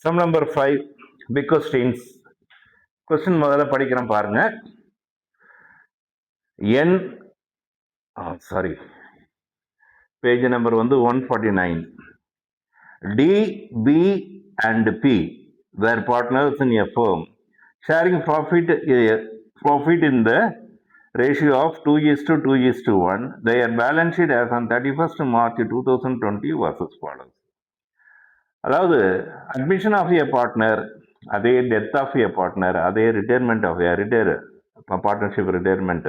Sum number 5, big questions. Question முதல்ல படிக்கிறேன் பாருங்க. Page number வந்து 149. D, B and P were partners in a firm, sharing profit in the ratio of 2:2:1. Their balance sheet as on 31st March 2020 was as follows. அதாவது admission of A partner, அதே death of A partner, அதே retirement of partnership retirement,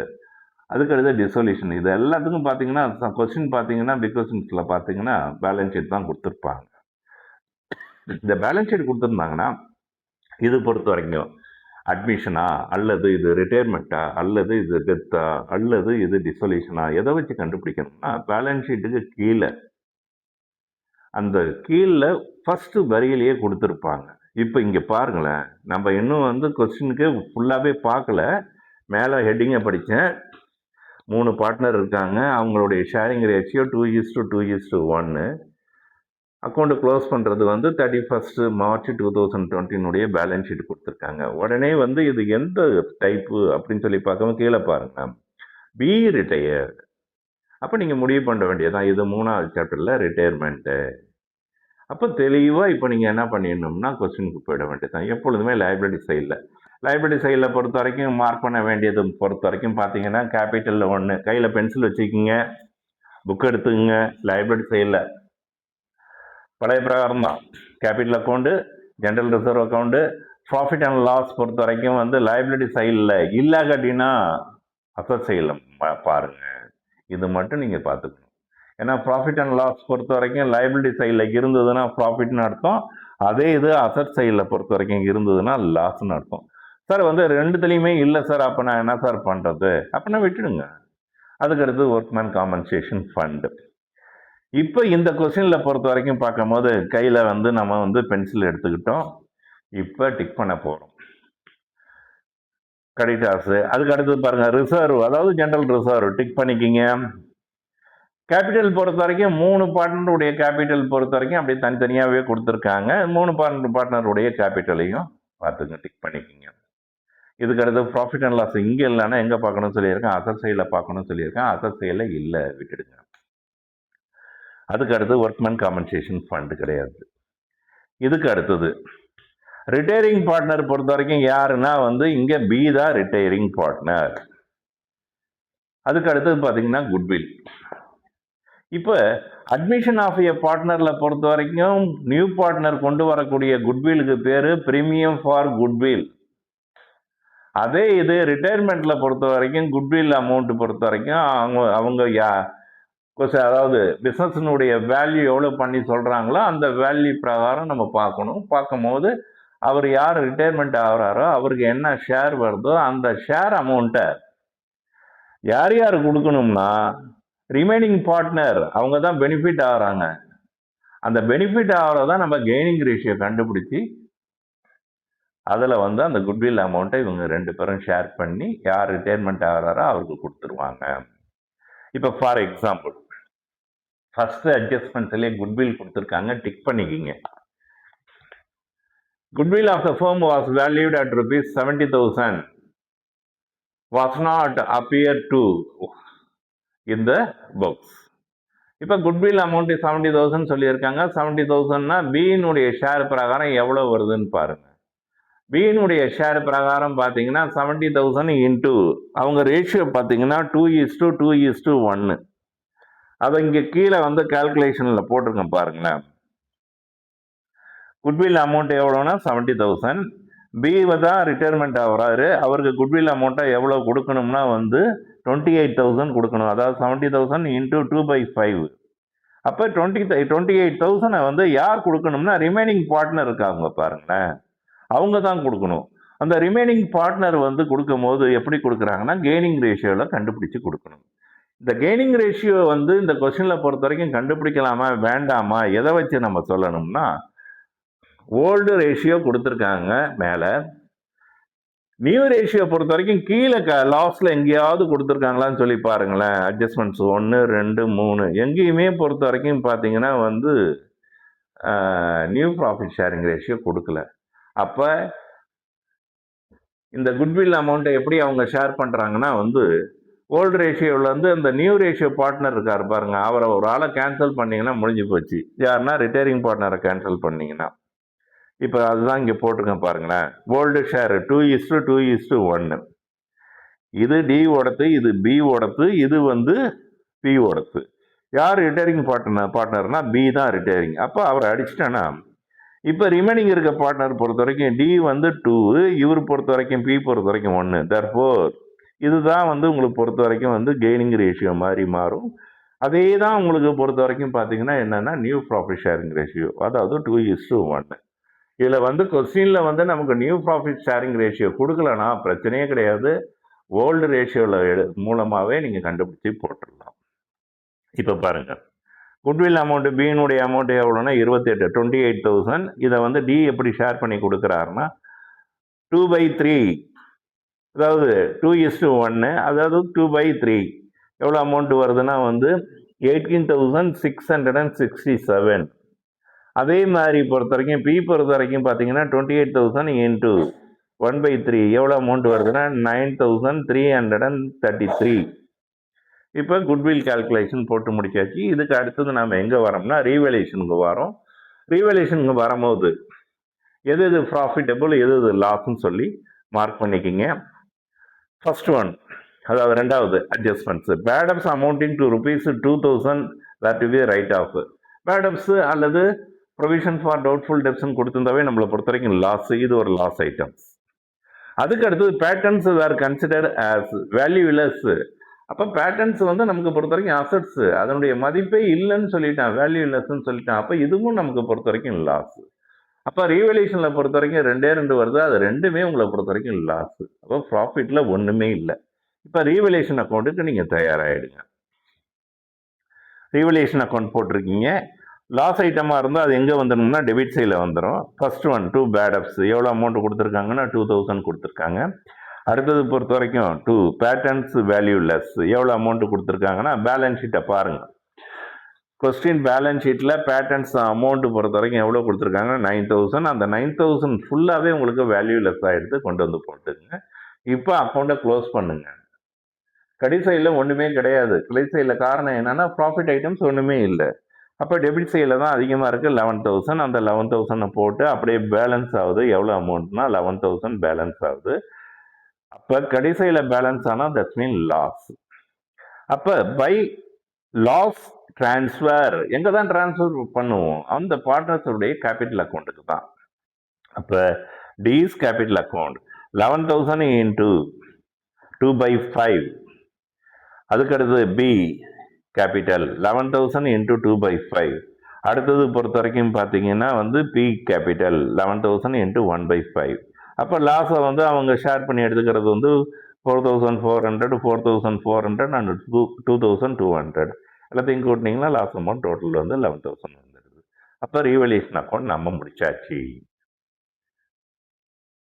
அதுக்கடுத்து dissolution, இது எல்லாத்துக்கும் பார்த்தீங்கன்னா question பார்த்தீங்கன்னா big கொஸ்டின்ஸில் பார்த்தீங்கன்னா balance sheet தான் கொடுத்துருப்பாங்க. இந்த பேலன்ஸ் ஷீட் கொடுத்துருந்தாங்கன்னா இது பொறுத்த வரைக்கும் அட்மிஷனா அல்லது இது ரிட்டையர்மெண்ட்டா அல்லது இது டெத்தா அல்லது இது டிசொல்யூஷனா எதை வச்சு கண்டுபிடிக்கணும்னா பேலன்ஸ் ஷீட்டுக்கு கீழே அந்த கீழே ஃபர்ஸ்ட் வரியிலேயே கொடுத்துருப்பாங்க. இப்போ இங்கே பாருங்களேன், நம்ம இன்னும் வந்து கொஸ்டினுக்கு ஃபுல்லாகவே பார்க்கல, மேலே ஹெட்டிங்கை படித்தேன். 3 பார்ட்னர் இருக்காங்க, அவங்களுடைய ஷேரிங் ரேஷியோ 2:2:1. அக்கௌண்ட்டு க்ளோஸ் பண்ணுறது வந்து 31st March 2020 பேலன்ஸ் ஷீட் கொடுத்துருக்காங்க. உடனே வந்து இது எந்த டைப்பு அப்படின்னு சொல்லி பார்க்காம கீழே பாருங்க, பி ரிட்டையர்டு. அப்போ நீங்கள் முடிவு பண்ண வேண்டியதான், இது 3வது சாப்டரில் ரிட்டையர்மெண்ட்டு. அப்போ தெளிவாக இப்போ நீங்கள் என்ன பண்ணிடணும்னா கொஸ்டினுக்கு போயிட வேண்டியதான். எப்பொழுதுமே லைபிலிட்டி சைடில் பொறுத்த வரைக்கும் மார்க் பண்ண வேண்டியது பொறுத்த வரைக்கும் பார்த்தீங்கன்னா கேபிட்டலில் 1, கையில் பென்சில் வச்சுக்கிங்க, புக் எடுத்துக்கங்க. லைபிலிட்டி சைடில் பழைய பிரகாரம் தான் capital account, general reserve account, profit and loss பொறுத்த வரைக்கும் வந்து லைபிலிட்டி சைடில் இல்லாகட்டினா அசட் சைடில் பாருங்கள். இது மட்டும் நீங்கள் பார்த்துக்கணும். ஏன்னா ப்ராஃபிட் அண்ட் லாஸ் பொறுத்த வரைக்கும் லைபிலிட்டி சைடில் இருந்ததுன்னா ப்ராஃபிட்னு அர்த்தம், அதே இது அசட் சைடில் பொறுத்த வரைக்கும் இருந்ததுன்னா லாஸ்ன்னு அர்த்தம். சார் வந்து ரெண்டுத்துலேயுமே இல்லை சார், அப்போ நான் என்ன சார் பண்ணுறது? அப்படின்னா விட்டுடுங்க. அதுக்கடுத்து ஒர்க்மேன் காம்பன்சேஷன் ஃபண்டு. இப்போ இந்த கொஸ்டினில் பொறுத்த வரைக்கும் பார்க்கும் போது கையில் வந்து நம்ம வந்து பென்சில் எடுத்துக்கிட்டோம். இப்போ டிக் பண்ண போகிறோம் கிரெடிட்டார்ஸு. அதுக்கு அடுத்து பாருங்கள் ரிசர்வ், அதாவது ஜென்ரல் ரிசர்வ் டிக் பண்ணிக்கிங்க. கேபிட்டல் பொறுத்த வரைக்கும் 3 பார்ட்னருடைய கேபிட்டல் பொறுத்த வரைக்கும் அப்படியே தனித்தனியாகவே கொடுத்துருக்காங்க. 3 பார்ட்னருடைய கேபிட்டலையும் பார்த்துங்க, டிக் பண்ணிக்கிங்க. இதுக்கடுத்து ப்ராஃபிட் அண்ட் லாஸ் இங்கே இல்லைன்னா எங்கே பார்க்கணும்னு சொல்லியிருக்கேன், அசட் சைடில் பார்க்கணும்னு சொல்லியிருக்கேன். அசட் சைடில் இல்லை, விட்டுடுங்க. அதுக்கு அடுத்து ஒர்க்மேன் காம்பன்சேஷன் ஃபண்டு கிடையாது. இதுக்கு அடுத்தது ரிட்டையரிங் பார்ட்னர் பொறுத்த வரைக்கும் யாருன்னா வந்து இங்கே பி தான் ரிட்டையரிங் பார்ட்னர். அதுக்கு அடுத்தது பார்த்தீங்கன்னா குட்வில். இப்போ அட்மிஷன் ஆஃப் ஏ பார்ட்னரில் பொறுத்த வரைக்கும் நியூ பார்ட்னர் கொண்டு வரக்கூடிய குட்விலுக்கு பேர் ப்ரீமியம் ஃபார் குட்வில். அதே இது ரிட்டையர்மெண்ட்டில் பொறுத்த வரைக்கும் குட்வில் அமௌண்ட்டு பொறுத்த வரைக்கும் அவங்க அதாவது பிஸ்னஸினுடைய வேல்யூ எவ்வளோ பண்ணி சொல்கிறாங்களோ அந்த வேல்யூ பிரகாரம் நம்ம பார்க்கணும். பார்க்கும்போது அவர் யார் ரிட்டையர்மெண்ட் ஆகிறாரோ அவருக்கு என்ன ஷேர் வருதோ அந்த ஷேர் அமௌண்ட்டை யார் யார் கொடுக்கணும்னா ரிமைனிங் பார்ட்னர், அவங்க தான் பெனிஃபிட் ஆகிறாங்க. அந்த பெனிஃபிட் ஆகிறதான் நம்ம கெய்னிங் ரேஷியோ கண்டுபிடிச்சி அதில் வந்து அந்த குட்வில் அமௌண்ட்டை இவங்க 2 பேரும் ஷேர் பண்ணி யார் ரிட்டையர்மெண்ட் ஆகிறாரோ அவருக்கு கொடுத்துருவாங்க. இப்போ ஃபார் எக்ஸாம்பிள் ஃபர்ஸ்ட் அட்ஜஸ்ட்மெண்ட்ஸ்லேயே குட்வில் கொடுத்துருக்காங்க, டிக் பண்ணிக்கிங்க. Goodwill of the firm was valued at ₹70,000 was not appeared in the books. இப்போ குட்வில் அமௌண்ட் 70,000 சொல்லியிருக்காங்க. 70,000னா பியினுடைய ஷேர் பிரகாரம் எவ்வளோ வருதுன்னு பாருங்க. பியினுடைய ஷேர் பிரகாரம் பார்த்தீங்கன்னா 70,000 இன்ட்டு அவங்க ரேஷியோ பார்த்தீங்கன்னா 2:2:1. அதை இங்கே கீழே வந்து கால்குலேஷனில் போட்டிருக்கேன் பாருங்களேன். குட்வில் அமௌண்ட் எவ்வளோன்னா 70,000. பி தான் ரிட்டையர்மெண்ட் ஆகிறாரு, அவருக்கு குட்வில் அமௌண்ட்டை எவ்வளோ கொடுக்கணும்னா வந்து 28,000 கொடுக்கணும். அதாவது 70,000 இன்ட்டு 2/5. அப்போ 28,000 வந்து யார் கொடுக்கணும்னா ரிமைனிங் பார்ட்னர் இருக்காங்க பாருங்களேன், அவங்க தான் கொடுக்கணும். அந்த ரிமைனிங் பார்ட்னர் வந்து கொடுக்கும் போது எப்படி கொடுக்குறாங்கன்னா கெய்னிங் ரேஷியோவில் கண்டுபிடிச்சு கொடுக்கணும். இந்த கெய்னிங் ரேஷியோ வந்து இந்த கொஸ்டினில் பொறுத்த வரைக்கும் கண்டுபிடிக்கலாமா வேண்டாமா எதை வச்சு நம்ம சொல்லணும்னா ஓல்டு ரேஷியோ கொடுத்துருக்காங்க மேலே, நியூ ரேஷியோ பொறுத்த வரைக்கும் கீழே லாஸ்ட்ல எங்கேயாவது கொடுத்துருக்காங்களான்னு சொல்லி பாருங்களேன். அட்ஜஸ்ட்மெண்ட்ஸ் 1, 2, 3 எங்கேயுமே பொறுத்த வரைக்கும் பார்த்தீங்கன்னா வந்து நியூ ப்ராஃபிட் ஷேரிங் ரேஷியோ கொடுக்கல. அப்போ இந்த குட்வில் அமௌண்ட்டை எப்படி அவங்க ஷேர் பண்ணுறாங்கன்னா வந்து ஓல்டு ரேஷியோவில் வந்து அந்த நியூ ரேஷியோ பார்ட்னர் இருக்கார் பாருங்க, அவரை ஒரு ஆளை கேன்சல் பண்ணிங்கன்னா முடிஞ்சு போச்சு. யாருன்னா ரிட்டையரிங் பார்ட்னரை கேன்சல் பண்ணிங்கன்னா. இப்போ அதுதான் இங்கே போட்டிருக்கேன் பாருங்களேன். Old share 2:2:1. இது டி ஓடத்து, இது பி ஓடத்து, இது வந்து பி ஓடத்து. யார் ரிட்டையரிங் பார்ட்னர்னா பி தான் ரிட்டையரிங். அப்போ அவரை அடிச்சிட்டேன்னா இப்போ ரிமைனிங் இருக்க பார்ட்னர் பொறுத்த வரைக்கும் டி வந்து 2, இவர் பொறுத்த வரைக்கும் பி பொறுத்த வரைக்கும் 1. தர்ஃபோர் இதுதான் வந்து உங்களுக்கு பொறுத்த வரைக்கும் வந்து கெய்னிங் ரேஷியோ மாதிரி மாறும். அதே தான் உங்களுக்கு பொறுத்த வரைக்கும் பார்த்தீங்கன்னா என்னென்னா நியூ ப்ராஃபிட் ஷேரிங் ரேஷியோ, அதாவது 2:1. இதில் வந்து கொஸ்டினில் வந்து நமக்கு நியூ ப்ராஃபிட் ஷேரிங் ரேஷியோ கொடுக்கலன்னா பிரச்சனையே கிடையாது. ஓல்டு ரேஷியோவில் மூலமாகவே நீங்கள் கண்டுபிடிச்சி போட்டுடலாம். இப்போ பாருங்கள், குட்வில் அமௌண்ட்டு பியினுடைய அமௌண்ட்டு எவ்வளோன்னா 28,000. இதை வந்து டி எப்படி ஷேர் பண்ணி கொடுக்குறாருன்னா 2/3, அதாவது 2:1, அதாவது 2/3. எவ்வளோ அமௌண்ட்டு வருதுன்னா வந்து 18,667. அதே மாதிரி பொறுத்த வரைக்கும் பி பொறுத்த வரைக்கும் பார்த்தீங்கன்னா 28,000 இன்ட்டு 1/3 எவ்வளோ அமௌண்ட் வருதுன்னா 9,333. இப்போ குட்வில் கால்குலேஷன் போட்டு முடிச்சாச்சு. இதுக்கு அடுத்தது நாம் எங்கே வரோம்னா ரீவேல்யூஷனுக்கு வரோம். ரீவேல்யூஷனுக்கு வரும்போது எது எது ப்ராஃபிட்டபிள் எது எது லாஸ்ன்னு சொல்லி மார்க் பண்ணிக்கிங்க. ஃபர்ஸ்ட் ஒன், அதாவது ரெண்டாவது adjustments. Bad debts amounting to ₹2,000 were to be write off. Bad debts அல்லது ப்ரொவிஷன் ஃபார் டவுட்ஃபுல் டெப்ஸ்ன்னு கொடுத்துருந்தாவே நம்மளை பொறுத்த வரைக்கும் லாஸ். இது ஒரு லாஸ் ஐட்டம்ஸ். அதுக்கு அடுத்தது patterns were considered as valueless. அப்போ பேட்டர்ன்ஸ் வந்து நமக்கு பொறுத்த வரைக்கும் அசட்ஸு, அதனுடைய மதிப்பே இல்லைன்னு சொல்லிட்டான், வேல்யூலெஸ்ன்னு சொல்லிட்டான். அப்போ இதுவும் நமக்கு பொறுத்த வரைக்கும் லாஸ். அப்போ ரீவேல்யூஷனில் பொறுத்த வரைக்கும் 2 வருது, அது ரெண்டுமே உங்களை பொறுத்த வரைக்கும் லாஸ். அப்போ ப்ராஃபிட்டில் ஒன்றுமே இல்லை. இப்போ ரீவேல்யூஷன் அக்கௌண்ட்டுக்கு நீங்கள் தயாராகிடுங்க. ரீவேல்யூஷன் அக்கௌண்ட் போட்டிருக்கீங்க. லாஸ் ஐட்டமாக இருந்தால் அது எங்கே வந்துடணும்னா டெபிட் சைடில் வந்துடும். First one 2 பேடப்ஸ். எவ்வளோ அமௌண்ட் கொடுத்துருக்காங்கன்னா 2,000 கொடுத்துருக்காங்க. அடுத்தது பொறுத்த வரைக்கும் 2 பேட்டர்ன்ஸ் வேல்யூலெஸ். எவ்வளோ அமௌண்ட் கொடுத்துருக்காங்கன்னா பேலன்ஸ் ஷீட்டை பாருங்கள். கொஸ்டின் பேலன்ஸ் ஷீட்டில் பேட்டர்ன்ஸ் அமௌண்ட் பொறுத்த வரைக்கும் எவ்வளோ கொடுத்துருக்காங்க 9,000. அந்த 9,000 ஃபுல்லாகவே உங்களுக்கு வேல்யூலெஸ்ஸாக எடுத்து கொண்டு வந்து போட்டுங்க. இப்போ அக்கௌண்ட்டை க்ளோஸ் பண்ணுங்க. கடைசையில் ஒன்றுமே கிடையாது. கடைசையில் காரணம் என்னென்னா ப்ராஃபிட் ஐட்டம்ஸ் ஒன்றுமே இல்லை. அப்போ டெபிட் சைடில் தான் அதிகமாக இருக்குது 11,000. அந்த 11,000 போட்டு அப்படியே பேலன்ஸ் ஆகுது. எவ்வளோ அமௌண்ட்னா 11,000 பேலன்ஸ் ஆகுது. அப்போ கடைசியில் பேலன்ஸ் ஆனால் தட்ஸ் மீன் லாஸ். அப்போ பை லாஸ் டிரான்ஸ்ஃபர் எங்கே தான் டிரான்ஸ்ஃபர் பண்ணுவோம்? அந்த பார்ட்னர்ஸுடைய கேபிட்டல் அக்கௌண்ட்டுக்கு தான். அப்போ டிஸ் கேபிட்டல் அக்கௌண்ட் 11,000 இன்ட்டு 2/5. அதுக்கடுத்து பி கேபிட்டல் 11,000 இன்ட்டு 2/5. அடுத்தது பொறுத்த வரைக்கும் பார்த்தீங்கன்னா வந்து பி கேபிட்டல் 11,000 இன்ட்டு 1/5. அப்போ லாஸை வந்து அவங்க ஷேர் பண்ணி எடுத்துக்கிறது வந்து 4,400, 4,400 அண்ட் 2,200 எல்லாத்தையும் கூட்டினீங்கன்னா லாஸ் அமௌண்ட் டோட்டல் வந்து 11,000 வந்துடுது. அப்போ ரீவேல்யூஷன் அக்கௌண்ட் நம்ம முடிச்சாச்சு.